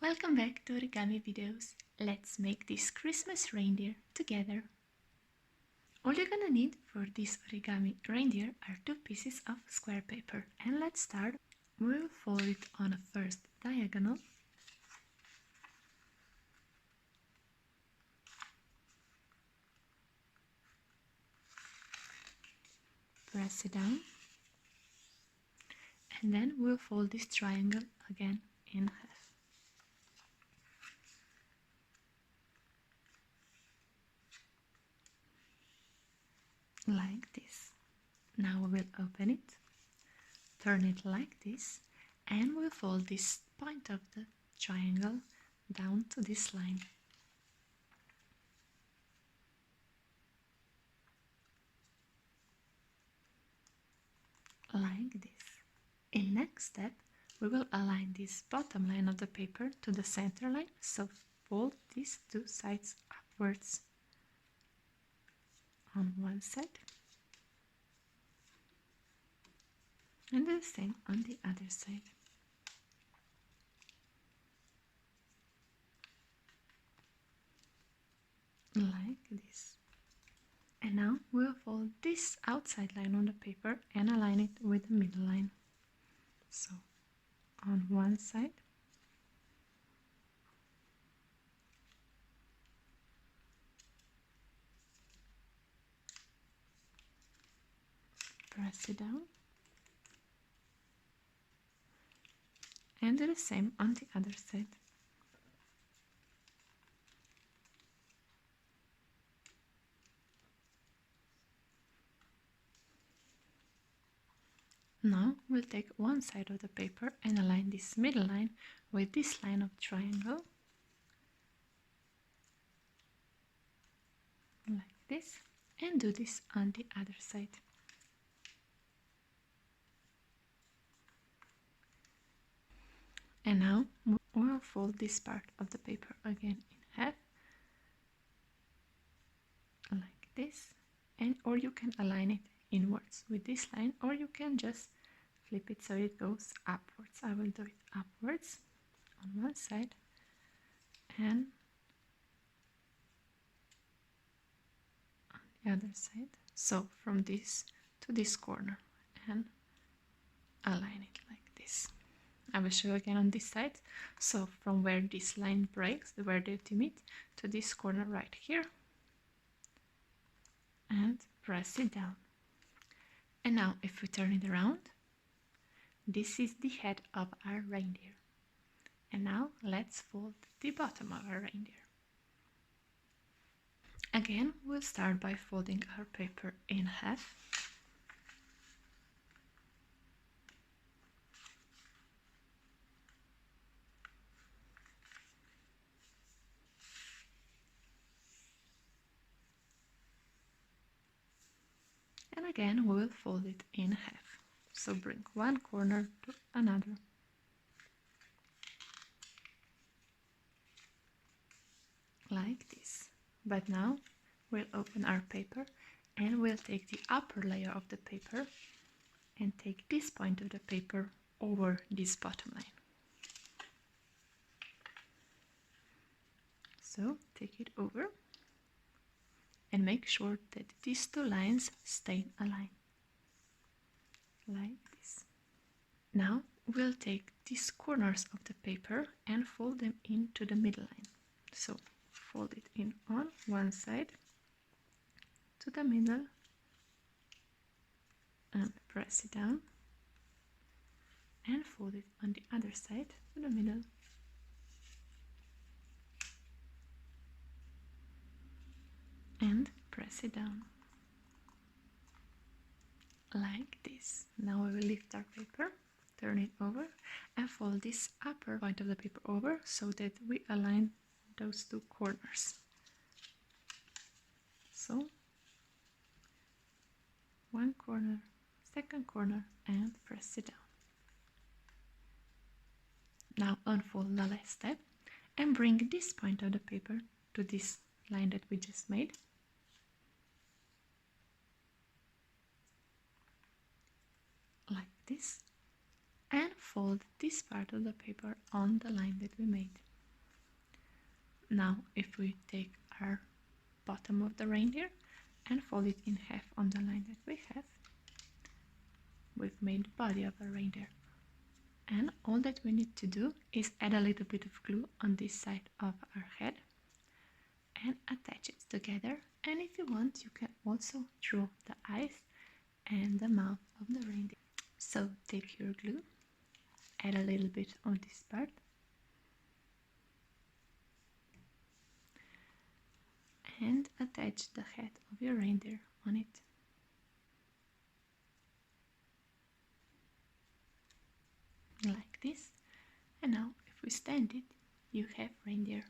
Welcome back to Origami Videos. Let's make this Christmas reindeer together. All you're gonna need for this origami reindeer are 2 pieces of square paper, and let's start. We'll fold it on a first diagonal, press it down, and then we'll fold this triangle again in half. Like this. Now we will open it, turn it like this, and we'll fold this point of the triangle down to this line. Like this. In next step, we will align this bottom line of the paper to the center line, so fold these 2 sides upwards on one side and the same on the other side. Like this. And now we'll fold this outside line on the paper and align it with the middle line. So on one side, press it down, and do the same on the other side. Now we'll take one side of the paper and align this middle line with this line of triangle, like this, and do this on the other side. And now we'll fold this part of the paper again in half, like this, and or you can align it inwards with this line, or you can just flip it so it goes upwards. I will do it upwards on one side and on the other side, so from this to this corner, and align it like this. I will show again on this side, so from where this line breaks, where they meet, to this corner right here, and press it down. And now if we turn it around, this is the head of our reindeer. And now let's fold the bottom of our reindeer. Again, we'll start by folding our paper in half. And again, we will fold it in half. So bring one corner to another. Like this. But now we'll open our paper and we'll take the upper layer of the paper and take this point of the paper over this bottom line. So take it over and make sure that these 2 lines stay aligned, like this. Now we'll take these corners of the paper and fold them into the middle line. So fold it in on one side to the middle and press it down, and fold it on the other side to the middle and press it down, like this. Now we will lift our paper, turn it over, and fold this upper point of the paper over so that we align those 2 corners. So one corner, second corner, and press it down. Now unfold the last step and bring this point of the paper to this line that we just made. Like this, and fold this part of the paper on the line that we made. Now if we take our bottom of the reindeer and fold it in half on the line that we have, we've made the body of a reindeer. And all that we need to do is add a little bit of glue on this side of our head and attach it together. And if you want, you can also draw the eyes and the mouth of the reindeer. So take your glue, add a little bit on this part, and attach the head of your reindeer on it. Like this. And now if we stand it, you have reindeer.